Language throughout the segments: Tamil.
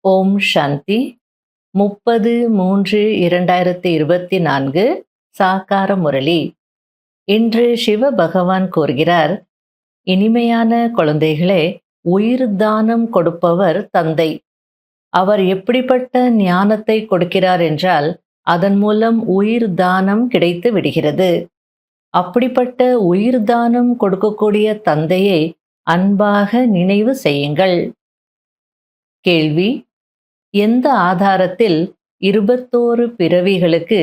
ஓம் சாந்தி 30-3-2024 சாக்கார முரளி. இன்று சிவ பகவான் கூறுகிறார், இனிமையான குழந்தைகளே, உயிர் தானம் கொடுப்பவர் தந்தை. அவர் எப்படிப்பட்ட ஞானத்தை கொடுக்கிறார் என்றால், அதன் மூலம் உயிர் தானம் கிடைத்து விடுகிறது. அப்படிப்பட்ட உயிர் தானம் கொடுக்கக்கூடிய தந்தையை அன்பாக நினைவு செய்யுங்கள். கேள்வி: எந்த ஆதாரத்தில் 21 பிறவிகளுக்கு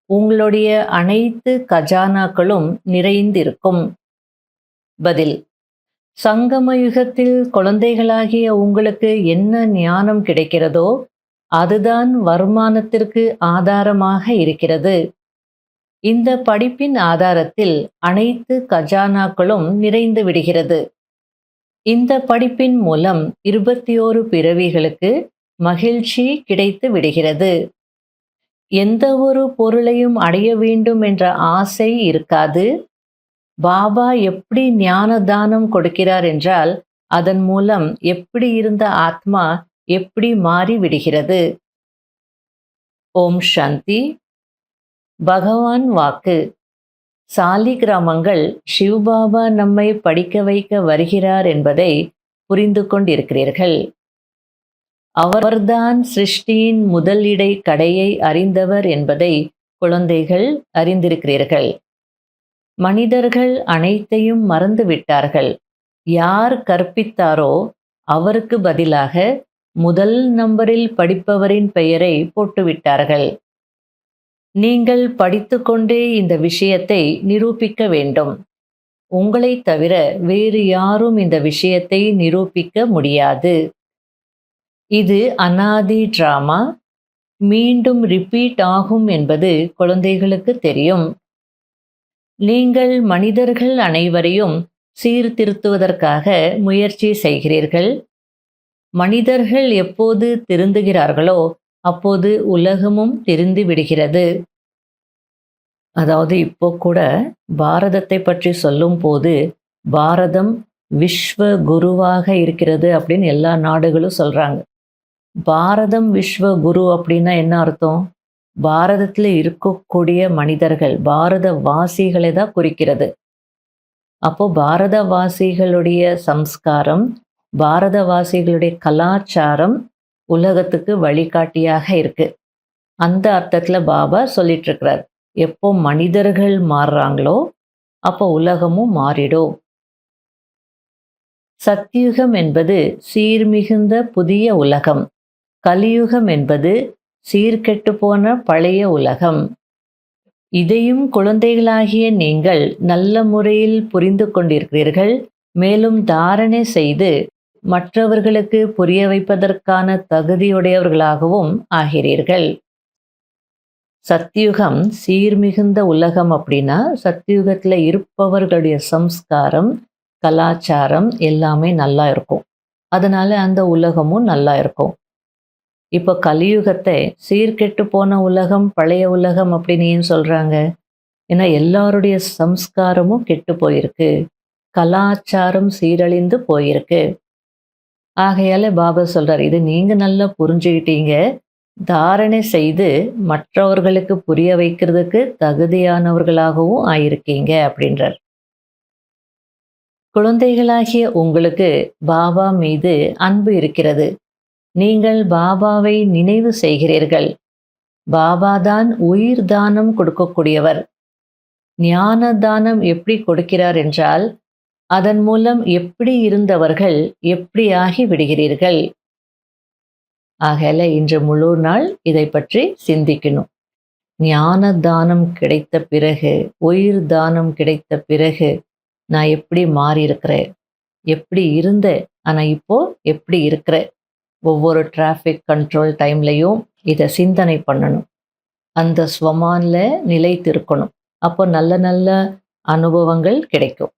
உங்களுடைய அனைத்து கஜானாக்களும் நிறைந்திருக்கும்? பதில்: சங்கம யுகத்தில் குழந்தைகளாகிய உங்களுக்கு என்ன ஞானம் கிடைக்கிறதோ அதுதான் வருமானத்திற்கு ஆதாரமாக இருக்கிறது. இந்த படிப்பின் ஆதாரத்தில் அனைத்து கஜானாக்களும் நிறைந்து விடுகிறது. இந்த படிப்பின் மூலம் 21 பிறவிகளுக்கு மகிழ்ச்சி கிடைத்து விடுகிறது. எந்த ஒரு பொருளையும் அடைய வேண்டும் என்ற ஆசை இருக்காது. பாபா எப்படி ஞான தானம் கொடுக்கிறார் என்றால், அதன் மூலம் எப்படி இருந்த ஆத்மா எப்படி மாறி விடுகிறது. ஓம் சாந்தி. பகவான் வாக்கு: சாலிகிராமங்கள் சிவபாபா நம்மை படிக்க வைக்க வருகிறார் என்பதை புரிந்து கொண்டிருக்கிறீர்கள். அவர்தான் சிருஷ்டியின் முதலிடை கடையை அறிந்தவர் என்பதை குழந்தைகள் அறிந்திருக்கிறீர்கள். மனிதர்கள் அனைத்தையும் மறந்துவிட்டார்கள். யார் கற்பித்தாரோ அவருக்கு பதிலாக முதல் நம்பரில் படிப்பவரின் பெயரை போட்டுவிட்டார்கள். நீங்கள் படித்துக்கொண்டே இந்த விஷயத்தை நிரூபிக்க வேண்டும். உங்களை தவிர வேறு யாரும் இந்த விஷயத்தை நிரூபிக்க முடியாது. இது அனாதி டிராமா, மீண்டும் ரிப்பீட் ஆகும் என்பது குழந்தைகளுக்கு தெரியும். நீங்கள் மனிதர்கள் அனைவரையும் சீர்திருத்துவதற்காக முயற்சி செய்கிறீர்கள். மனிதர்கள் எப்போது திருந்துகிறார்களோ அப்போது உலகமும் திருந்து விடுகிறது. அதாவது இப்போ கூட பாரதத்தை பற்றி சொல்லும் போது, பாரதம் விஸ்வ குருவாக இருக்கிறது அப்படின்னு எல்லா நாடுகளும் சொல்றாங்க. பாரதம் விஸ்வ குரு அப்படின்னா என்ன அர்த்தம்? பாரதத்தில் இருக்கக்கூடிய மனிதர்கள், பாரதவாசிகளை தான் குறிக்கிறது. அப்போ பாரதவாசிகளுடைய சம்ஸ்காரம், பாரதவாசிகளுடைய கலாச்சாரம் உலகத்துக்கு வழிகாட்டியாக இருக்கு. அந்த அர்த்தத்துல பாபா சொல்லிட்டு இருக்கிறார், எப்போ மனிதர்கள் மாறுறாங்களோ அப்போ உலகமும் மாறிடும். சத்யுகம் என்பது சீர்மிகுந்த புதிய உலகம். கலியுகம் என்பது சீர்கெட்டு போன பழைய உலகம். இதையும் குழந்தைகளாகிய நீங்கள் நல்ல முறையில் புரிந்து கொண்டிருக்கிறீர்கள். மேலும் தாரணை செய்து மற்றவர்களுக்கு புரிய வைப்பதற்கான தகுதியுடையவர்களாகவும் ஆகிறீர்கள். சத்யுகம் சீர்மிகுந்த உலகம் அப்படின்னா, சத்யுகத்தில் இருப்பவர்களுடைய சம்ஸ்காரம், கலாச்சாரம் எல்லாமே நல்லா இருக்கும். அதனால அந்த உலகமும் நல்லா இருக்கும். இப்போ கலியுகத்தை சீர்கெட்டு போன உலகம், பழைய உலகம் அப்படின்னு ஏன் சொல்றாங்க? ஏன்னா எல்லாருடைய சம்ஸ்காரமும் கெட்டு போயிருக்கு, கலாச்சாரம் சீரழிந்து போயிருக்கு. ஆகையால பாபா சொல்றார், இது நீங்க நல்லா புரிஞ்சுக்கிட்டீங்க, தாரணை செய்து மற்றவர்களுக்கு புரிய வைக்கிறதுக்கு தகுதியானவர்களாகவும் ஆயிருக்கீங்க அப்படின்றார். குழந்தைகளாகிய உங்களுக்கு பாபா மீது அன்பு இருக்கிறது. நீங்கள் பாபாவை நினைவு செய்கிறீர்கள். பாபாதான் உயிர் தானம் கொடுக்கக்கூடியவர். ஞான தானம் எப்படி கொடுக்கிறார் என்றால், அதன் மூலம் எப்படி இருந்தவர்கள் எப்படி ஆகி விடுகிறீர்கள். ஆகல இன்று முழு நாள் இதை பற்றி சிந்திக்கணும். ஞான தானம் கிடைத்த பிறகு, உயிர் தானம் கிடைத்த பிறகு நான் எப்படி மாறி இருக்கிறேன், எப்படி இருந்தேன், ஆனால் இப்போ எப்படி இருக்கிறேன். ஒவ்வொரு டிராஃபிக் கண்ட்ரோல் டைம்லையும் இதை சிந்தனை பண்ணணும். அந்த ஸ்வமானில் நிலைத்திருக்கணும். அப்போ நல்ல நல்ல அனுபவங்கள் கிடைக்கும்.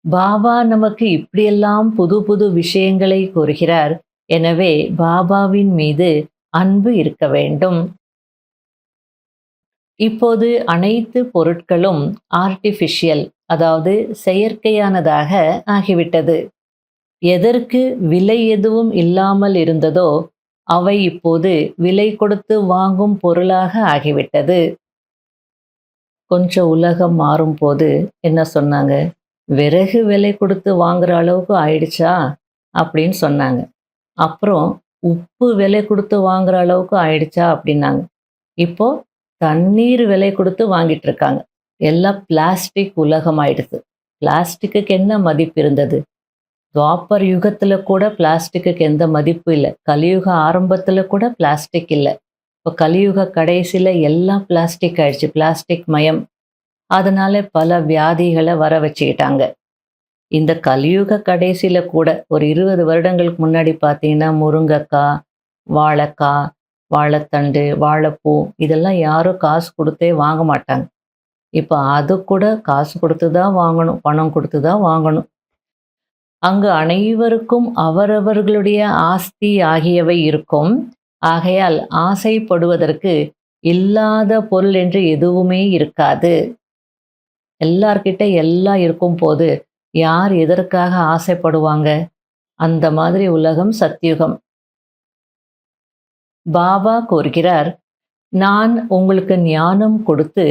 பாபா நமக்கு இப்படியெல்லாம் புது புது விஷயங்களை கூறுகிறார். எனவே பாபாவின் மீது அன்பு இருக்க வேண்டும். இப்போது அனைத்து பொருட்களும் ஆர்டிஃபிஷியல், அதாவது செயற்கையானதாக ஆகிவிட்டது. எதற்கு விலை எதுவும் இல்லாமல் இருந்ததோ அவை இப்போது விலை கொடுத்து வாங்கும் பொருளாக ஆகிவிட்டது. கொஞ்சம் உலகம் மாறும்போது என்ன சொன்னாங்க? விறகு விலை கொடுத்து வாங்குற அளவுக்கு ஆயிடுச்சா? அப்படின்னு சொன்னாங்க. அப்புறம் உப்பு விலை கொடுத்து வாங்குற அளவுக்கு ஆயிடுச்சா? அப்படின்னாங்க. இப்போ தண்ணீர் விலை கொடுத்து வாங்கிட்டு இருக்காங்க. எல்லாம் பிளாஸ்டிக் உலகம் ஆயிடுது. பிளாஸ்டிக்குக்கு என்ன மதிப்பு இருந்தது? துவாபர் யுகத்துல கூட பிளாஸ்டிக்குக்கு எந்த மதிப்பு இல்ல. கலியுக ஆரம்பத்துல கூட பிளாஸ்டிக் இல்ல. இப்போ கலியுக கடைசியில எல்லாம் பிளாஸ்டிக் ஆயிடுச்சு. பிளாஸ்டிக் மயம். அதனால பல வியாதிகளை வர வச்சுக்கிட்டாங்க. இந்த கலியுக கடைசியில கூட ஒரு 20 வருடங்களுக்கு முன்னாடி பார்த்தீங்கன்னா, முருங்கக்காய், வாழைக்காய், வாழைத்தண்டு, வாழைப்பூ இதெல்லாம் யாரும் காசு கொடுத்தே வாங்க மாட்டாங்க. இப்போ அது கூட காசு கொடுத்து தான் வாங்கணும். பணம் கொடுத்து தான் வாங்கணும். அங்கு அனைவருக்கும் அவரவர்களுடைய ஆஸ்தி ஆகியவை இருக்கும். ஆகையால் ஆசைப்படுவதற்கு இல்லாத பொருள் என்று எதுவுமே இருக்காது. எல்லார்கிட்ட எல்லாம் இருக்கும்போது யார் எதற்காக ஆசைப்படுவாங்க? அந்த மாதிரி உலகம் சத்யுகம். பாபா கூறுகிறார், நான் உங்களுக்கு ஞானம் கொடுத்து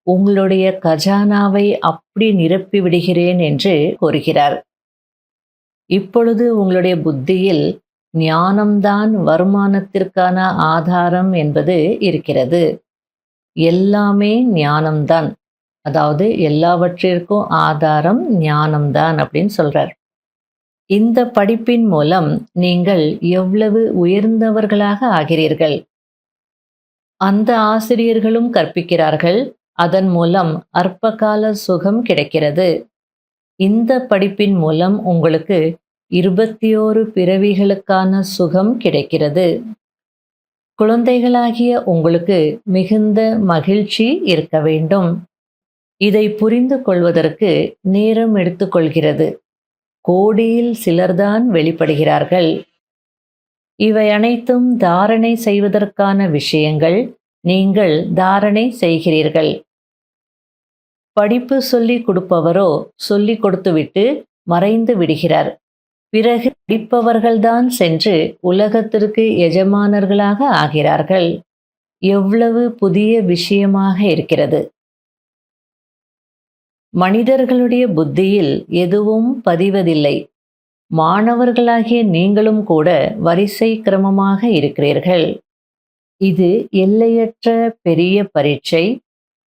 உங்களுடைய கஜானாவை அப்படி நிரப்பி விடுகிறேன் என்று கூறுகிறார். இப்பொழுது உங்களுடைய புத்தியில் ஞானம்தான் வருமானத்திற்கான ஆதாரம் என்பது இருக்கிறது. எல்லாமே ஞானம்தான். அதாவது எல்லாவற்றிற்கும் ஆதாரம் ஞானம்தான் அப்படின்னு சொல்றார். இந்த படிப்பின் மூலம் நீங்கள் எவ்வளவு உயர்ந்தவர்களாக ஆகிறீர்கள். அந்த ஆசிரியர்களும் கற்பிக்கிறார்கள். அதன் மூலம் அற்பகால சுகம் கிடைக்கிறது. இந்த படிப்பின் மூலம் உங்களுக்கு 21 பிறவிகளுக்கான சுகம் கிடைக்கிறது. குழந்தைகளாகிய உங்களுக்கு மிகுந்த மகிழ்ச்சி இருக்க வேண்டும். இதை புரிந்து கொள்வதற்கு நேரம் எடுத்துக்கொள்கிறது. கோடியில் சிலர்தான் வெளிப்படுகிறார்கள். இவை அனைத்தும் தாரணை செய்வதற்கான விஷயங்கள். நீங்கள் தாரணை செய்கிறீர்கள். படிப்பு சொல்லிக் கொடுப்பவரோ சொல்லிக் கொடுத்துவிட்டு மறைந்து விடுகிறார். பிறகு படிப்பவர்கள்தான் சென்று உலகத்திற்கு எஜமானர்களாக ஆகிறார்கள். எவ்வளவு புதிய விஷயமாக இருக்கிறது. மனிதர்களுடைய புத்தியில் எதுவும் பதிவதில்லை. மாணவர்களாகிய நீங்களும் கூட வரிசை கிரமமாக இருக்கிறீர்கள். இது எல்லையற்ற பெரிய பரீட்சை.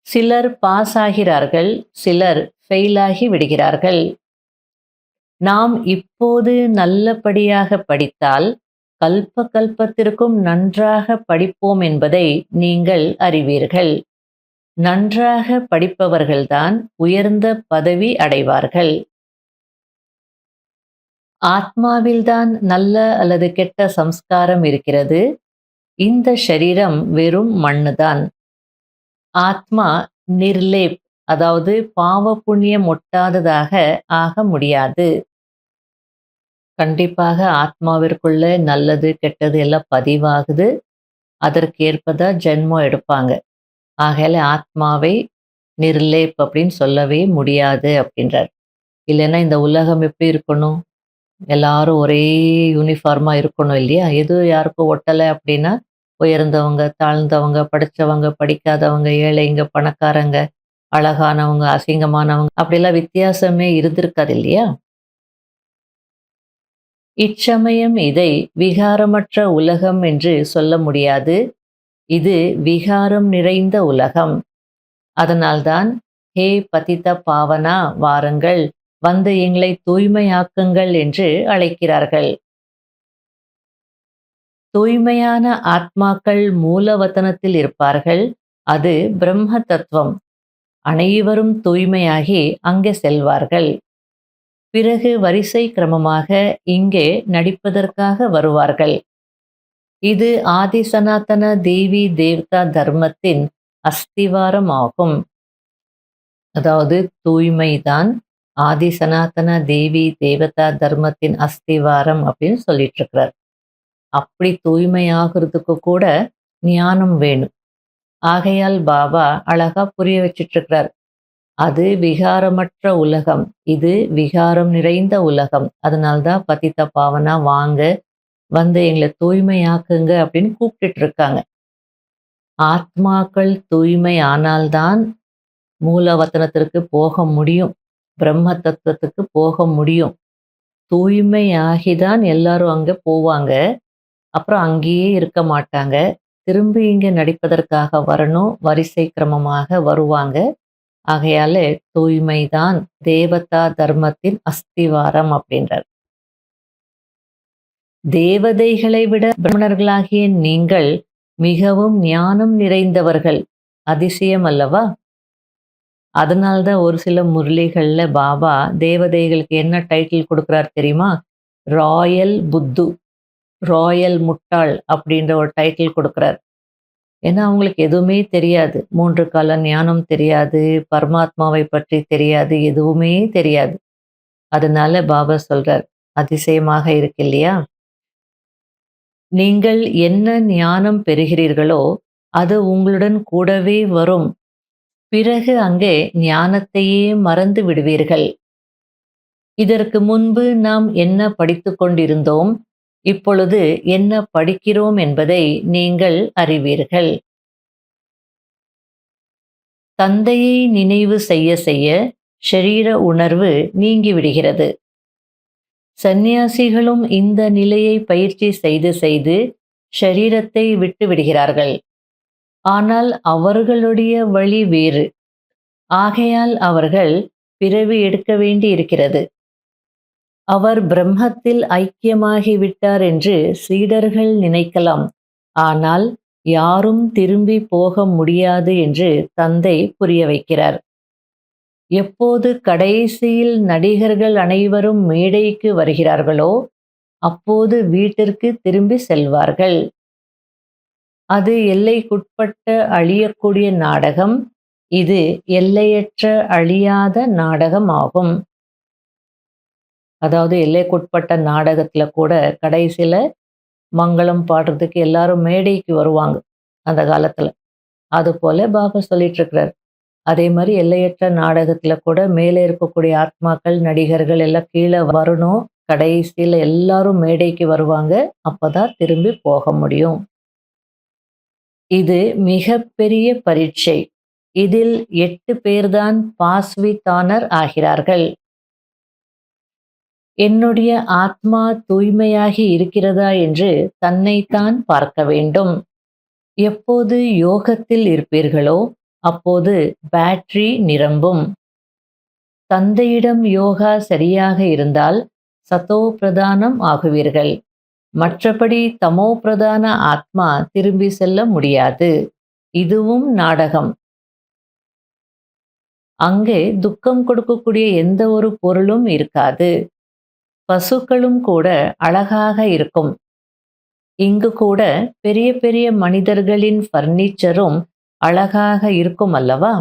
சிலர் பாஸ் ஆகிறார்கள், சிலர் ஃபெயில் ஆகி விடுகிறார்கள். நாம் இப்போது நல்லபடியாக படித்தால் கல்ப கல்பத்திற்கும் நன்றாக படிப்போம் என்பதை நீங்கள் அறிவீர்கள். நன்றாக படிப்பவர்கள்தான் உயர்ந்த பதவி அடைவார்கள். ஆத்மாவில்தான் நல்ல அல்லது கெட்ட சம்ஸ்காரம் இருக்கிறது. இந்த சரீரம் வெறும் மண்ணுதான். ஆத்மா நிர்லேப், அதாவது பாவ புண்ணியம் ஒட்டாததாக ஆக முடியாது. கண்டிப்பாக ஆத்மாவிற்குள்ள நல்லது கெட்டது எல்லாம் பதிவாகுது. அதற்கேற்பதான் ஜென்மம் எடுப்பாங்க. ஆகையால ஆத்மாவை நிர்லேப் அப்படின்னு சொல்லவே முடியாது அப்படின்றார். இல்லைன்னா இந்த உலகம் எப்படி இருக்கணும்? எல்லாரும் ஒரே யூனிஃபார்மா இருக்கணும் இல்லையா? எது யாருக்கும் ஒட்டலை அப்படின்னா உயர்ந்தவங்க, தாழ்ந்தவங்க, படித்தவங்க, படிக்காதவங்க, ஏழைங்க, பணக்காரங்க, அழகானவங்க, அசிங்கமானவங்க அப்படிலாம் வித்தியாசமே இருந்திருக்காது இல்லையா? இச்சமயம் இதை விகாரமற்ற உலகம் என்று சொல்ல முடியாது. இது விகாரம் நிறைந்த உலகம். அதனால்தான் ஹே பதித பாவனா வாருங்கள், வந்து எங்களை தூய்மையாக்குங்கள் என்று அழைக்கிறார்கள். தூய்மையான ஆத்மாக்கள் மூலவத்தனத்தில் இருப்பார்கள். அது பிரம்ம தத்துவம். அனைவரும் தூய்மையாகி அங்கே செல்வார்கள். பிறகு வரிசை கிரமமாக இங்கே நடிப்பதற்காக வருவார்கள். இது ஆதி சனாதன தேவி தேவதா தர்மத்தின் அஸ்திவாரம் ஆகும். அதாவது தூய்மைதான் ஆதி சனாதன தேவி தேவதா தர்மத்தின் அஸ்திவாரம் அப்படின்னு சொல்லிட்டு இருக்கிறார். அப்படி தூய்மையாகிறதுக்கு கூட ஞானம் வேணும். ஆகையால் பாபா அழகா புரிய வச்சிட்டு இருக்கிறார். அது விகாரமற்ற உலகம். இது விகாரம் நிறைந்த உலகம். அதனால்தான் பதித்த பாவனா வாங்க, வந்து எங்கள தூய்மையாக்குங்க அப்படின்னு கூப்பிட்டுட்டு இருக்காங்க. ஆத்மாக்கள் தூய்மை ஆனால்தான் மூலவத்தனத்திற்கு போக முடியும். பிரம்ம தத்துவத்துக்கு போக முடியும். தூய்மையாகி தான் எல்லாரும் அங்க போவாங்க. அப்புறம் அங்கேயே இருக்க மாட்டாங்க. திரும்பி இங்க நடிப்பதற்காக வரணும். வரிசை கிரமமாக வருவாங்க. ஆகையால தூய்மைதான் தேவதா தர்மத்தின் அஸ்திவாரம் அப்படின்றார். தேவதைகளை விட பிராமணர்களாகிய நீங்கள் மிகவும் ஞானம் நிறைந்தவர்கள். அதிசயம் அல்லவா? அதனால்தான் ஒரு சில முரளிகள்ல பாபா தேவதைகளுக்கு என்ன டைட்டில் கொடுக்குறார் தெரியுமா? ராயல் புத்து, ராயல் முட்டாள் அப்படின்ற ஒரு டைட்டில் கொடுக்குறார். ஏன்னா அவங்களுக்கு எதுவுமே தெரியாது. 3 கால ஞானம் தெரியாது, பரமாத்மாவை பற்றி தெரியாது, எதுவுமே தெரியாது. அதனால பாபா சொல்றார், அதிசயமாக இருக்கு இல்லையா? நீங்கள் என்ன ஞானம் பெறுகிறீர்களோ அது உங்களுடன் கூடவே வரும். பிறகு அங்கே ஞானத்தையே மறந்து விடுவீர்கள். இதற்கு முன்பு நாம் என்ன படித்துக் கொண்டிருந்தோம், இப்பொழுது என்ன படிக்கிறோம் என்பதை நீங்கள் அறிவீர்கள். தந்தையை நினைவு செய்ய செய்ய ஷரீர உணர்வு நீங்கிவிடுகிறது. சந்நியாசிகளும் இந்த நிலையை பயிற்சி செய்து செய்து ஷரீரத்தை விட்டு விடுகிறார்கள். ஆனால் அவர்களுடைய வழி வேறு. ஆகையால் அவர்கள் பிறவி எடுக்க வேண்டி இருக்கிறது. அவர் பிரம்மத்தில் ஐக்கியமாகிவிட்டார் என்று சீடர்கள் நினைக்கலாம். ஆனால் யாரும் திரும்பி போக முடியாது என்று தந்தை புரிய வைக்கிறார். எப்போது கடைசியில் நடிகர்கள் அனைவரும் மேடைக்கு வருகிறார்களோ அப்போது வீட்டிற்கு திரும்பி செல்வார்கள். அது எல்லைக்குட்பட்ட அழியக்கூடிய நாடகம். இது எல்லையற்ற அழியாத நாடகம் ஆகும். அதாவது எல்லைக்குட்பட்ட நாடகத்துல கூட கடைசியில மங்களம் பாடுறதுக்கு எல்லாரும் மேடைக்கு வருவாங்க அந்த காலத்துல. அது போல பாபா சொல்லிட்டு இருக்கிறார். அதே மாதிரி எல்லையற்ற நாடகத்துல கூட மேலே இருக்கக்கூடிய ஆத்மாக்கள் நடிகர்கள் எல்லாம் கீழே வரணும். கடைசியில எல்லாரும் மேடைக்கு வருவாங்க. அப்பதான் திரும்பி போக முடியும். இது மிகப்பெரிய பரீட்சை. இதில் 8 பேர்தான் பாஸ் வித் ஆனர் ஆகிறார்கள். என்னுடைய ஆத்மா தூய்மையாகி இருக்கிறதா என்று தன்னைத்தான் பார்க்க வேண்டும். எப்போது யோகத்தில் இருப்பீர்களோ அப்போது பேட்டரி நிரம்பும். தந்தையிடம் யோகா சரியாக இருந்தால் சதோ பிரதானம் ஆகுவீர்கள். மற்றபடி தமோ பிரதான ஆத்மா திரும்பி செல்ல முடியாது. இதுவும் நாடகம். அங்கே துக்கம் கொடுக்கக்கூடிய எந்த ஒரு பொருளும் இருக்காது. பசுக்களும் கூட அழகாக இருக்கும். இங்கு கூட பெரிய பெரிய மனிதர்களின் பர்னிச்சரும் அழகாக இருக்கும் அல்லவா?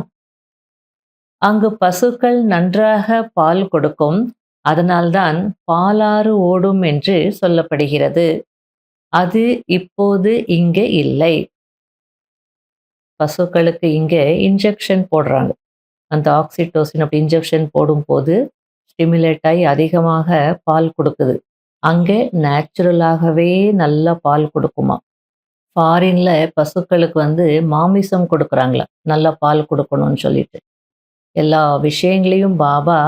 அங்கு பசுக்கள் நன்றாக பால் கொடுக்கும். அதனால்தான் பாலாறு ஓடும் என்று சொல்லப்படுகிறது. அது இப்போது இங்கே இல்லை. பசுக்களுக்கு இங்கே இன்ஜெக்ஷன் போடுறாங்க. அந்த ஆக்சிடோசின் அப்படி இன்ஜெக்ஷன் போடும்போது ஸ்டிமுலேட் ஆகி அதிகமாக பால் கொடுக்குது. அங்கே நேச்சுரலாகவே நல்ல பால் கொடுக்குமா. ஃபாரின்ல பசுக்களுக்கு மாமிசம் கொடுக்குறாங்களா, நல்ல பால் கொடுக்கணும்னு சொல்லிட்டு. எல்லா விஷயங்களையும் பாபா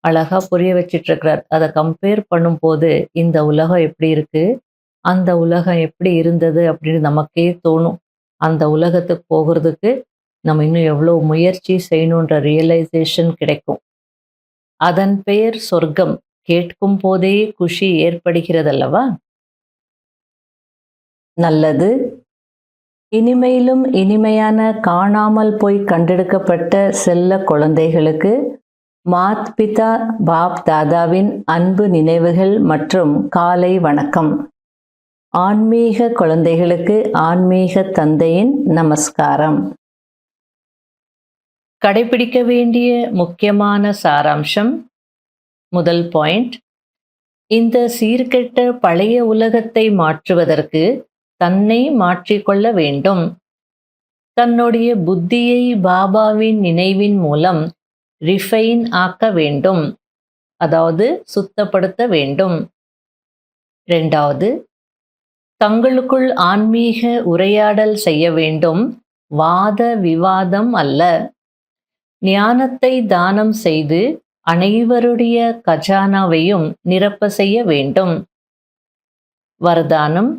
அழகா புரிய வச்சிட்டு இருக்கிறார். அதை கம்பேர் பண்ணும்போது இந்த உலகம் எப்படி இருக்கு, அந்த உலகம் எப்படி இருந்தது அப்படின்னு நமக்கே தோணும். அந்த உலகத்துக்கு போகிறதுக்கு நம்ம இன்னும் எவ்வளோ முயற்சி செய்யணுன்ற ரியலைசேஷன் கிடைக்கும். அதன் பெயர் சொர்க்கம். கேட்கும் போதே குஷி ஏற்படுகிறதல்லவா? நல்லது. இனிமையிலும் இனிமையான காணாமல் போய் கண்டெடுக்கப்பட்ட செல்ல குழந்தைகளுக்கு மாத் பிதா பாப் தாதாவின் அன்பு நினைவுகள் மற்றும் காலை வணக்கம். ஆன்மீக குழந்தைகளுக்கு ஆன்மீக தந்தையின் நமஸ்காரம். கடைபிடிக்க வேண்டிய முக்கியமான சாராம்சம். முதல் பாயிண்ட், இந்த சீர்கெட்ட பழைய உலகத்தை மாற்றுவதற்கு தன்னை மாற்றிக்கொள்ள வேண்டும். தன்னுடைய புத்தியை பாபாவின் நினைவின் மூலம் ரிஃபைன் ஆக்க வேண்டும், அதாவது சுத்தப்படுத்த வேண்டும். 2வது, தங்களுக்குள் ஆன்மீக உரையாடல் செய்ய வேண்டும், வாத விவாதம் அல்ல. ஞானத்தை தானம் செய்து அனைவருடைய கஜானாவையும் நிரப்ப செய்ய வேண்டும். வரதானம்: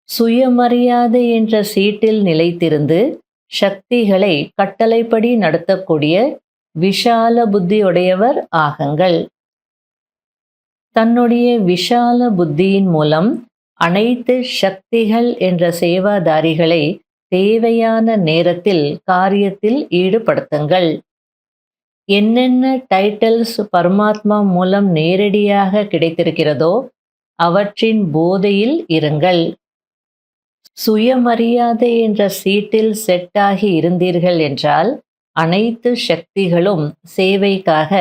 சுயமரியாதை என்ற சீட்டில் நிலைத்திருந்து சக்திகளை கட்டளைப்படி நடத்தக்கூடிய விஷால புத்தியுடையவர் ஆகுங்கள். தன்னுடைய விஷால புத்தியின் மூலம் அனைத்து சக்திகள் என்ற சேவாதாரிகளை தேவையான நேரத்தில் காரியத்தில் ஈடுபடுத்துங்கள். என்னென்ன டைட்டில்ஸ் பரமாத்மா மூலம் நேரடியாக கிடைத்திருக்கிறதோ அவற்றின் போதையில் இருங்கள். சுயமரியாதை என்ற சீட்டில் செட்டாகி இருந்தீர்கள் என்றால் அனைத்து சக்திகளும் சேவைக்காக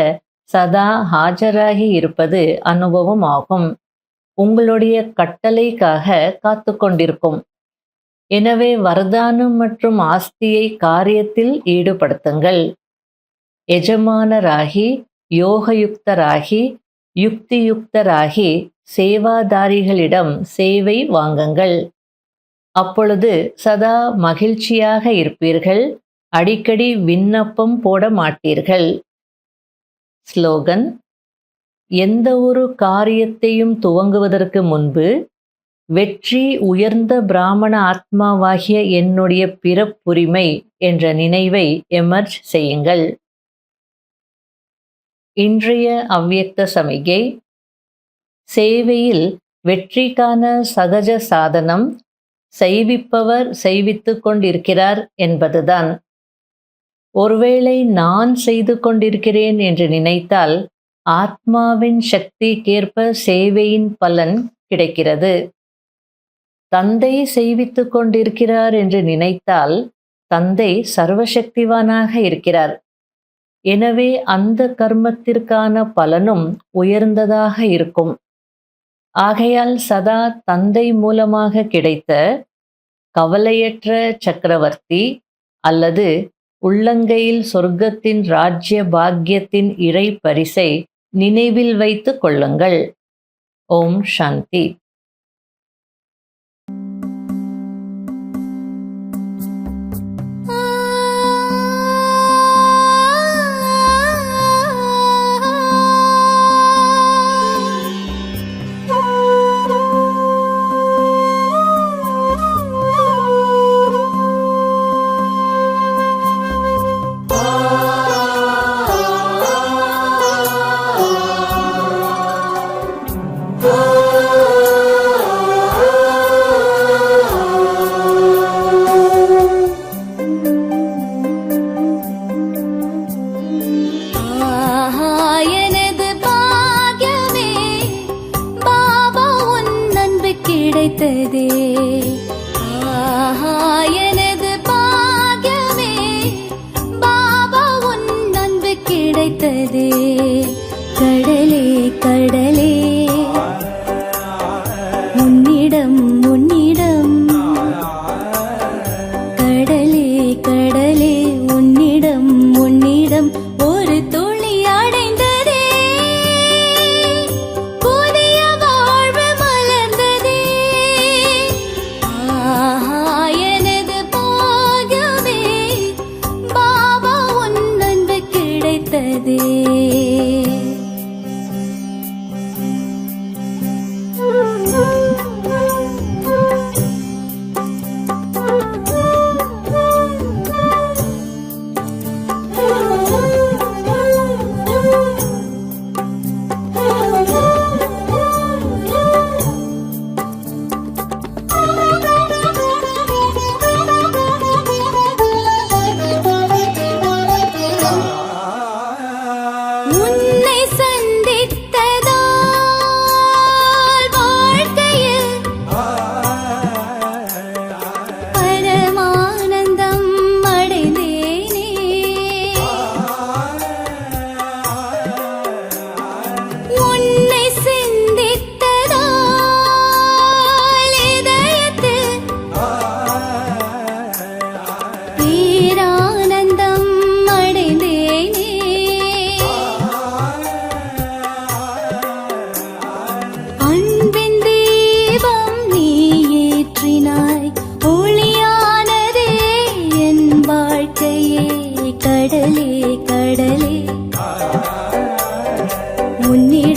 சதா ஆஜராகி இருப்பது அனுபவம் ஆகும். உங்களுடைய கட்டளைக்காக காத்து கொண்டிருக்கும். எனவே வரதானம் மற்றும் ஆஸ்தியை காரியத்தில் ஈடுபடுத்துங்கள். எஜமானராகி, யோகயுக்தராகி, யுக்தியுக்தராகி சேவாதாரிகளிடம் சேவை வாங்குங்கள். அப்பொழுது சதா மகிழ்ச்சியாக இருப்பீர்கள். அடிக்கடி விண்ணப்பம் போட மாட்டீர்கள். ஸ்லோகன்: எந்த ஒரு காரியத்தையும் துவங்குவதற்கு முன்பு வெற்றி உயர்ந்த பிராமண ஆத்மாவாகிய என்னுடைய பிறப்புரிமை என்ற நினைவை எமர்ஜ் செய்யுங்கள். இன்றைய அவ்யக்த சமிகை: சேவையில் வெற்றிக்கான சகஜ சாதனம் செய்விப்பவர் செய்வித்துக் கொண்டிருக்கிறார் என்பதுதான். ஒருவேளை நான் செய்து கொண்டிருக்கிறேன் என்று நினைத்தால் ஆத்மாவின் சக்திக்கேற்ப சேவையின் பலன் கிடைக்கிறது. தந்தை செய்வித்துக் கொண்டிருக்கிறார் என்று நினைத்தால் தந்தை சர்வசக்திவானாக இருக்கிறார். எனவே அந்த கர்மத்திற்கான பலனும் உயர்ந்ததாக இருக்கும். ஆகையால் சதா தந்தை மூலமாக கிடைத்த கவலையற்ற சக்கரவர்த்தி அல்லது உள்ளங்கையில் சொர்க்கத்தின் ராஜ்ய பாக்கியத்தின் இறை பரிசை நினைவில் வைத்துக் கொள்ளுங்கள். ஓம் சாந்தி. பேரானந்தம் அடைந்தேனே. உன்னிடம்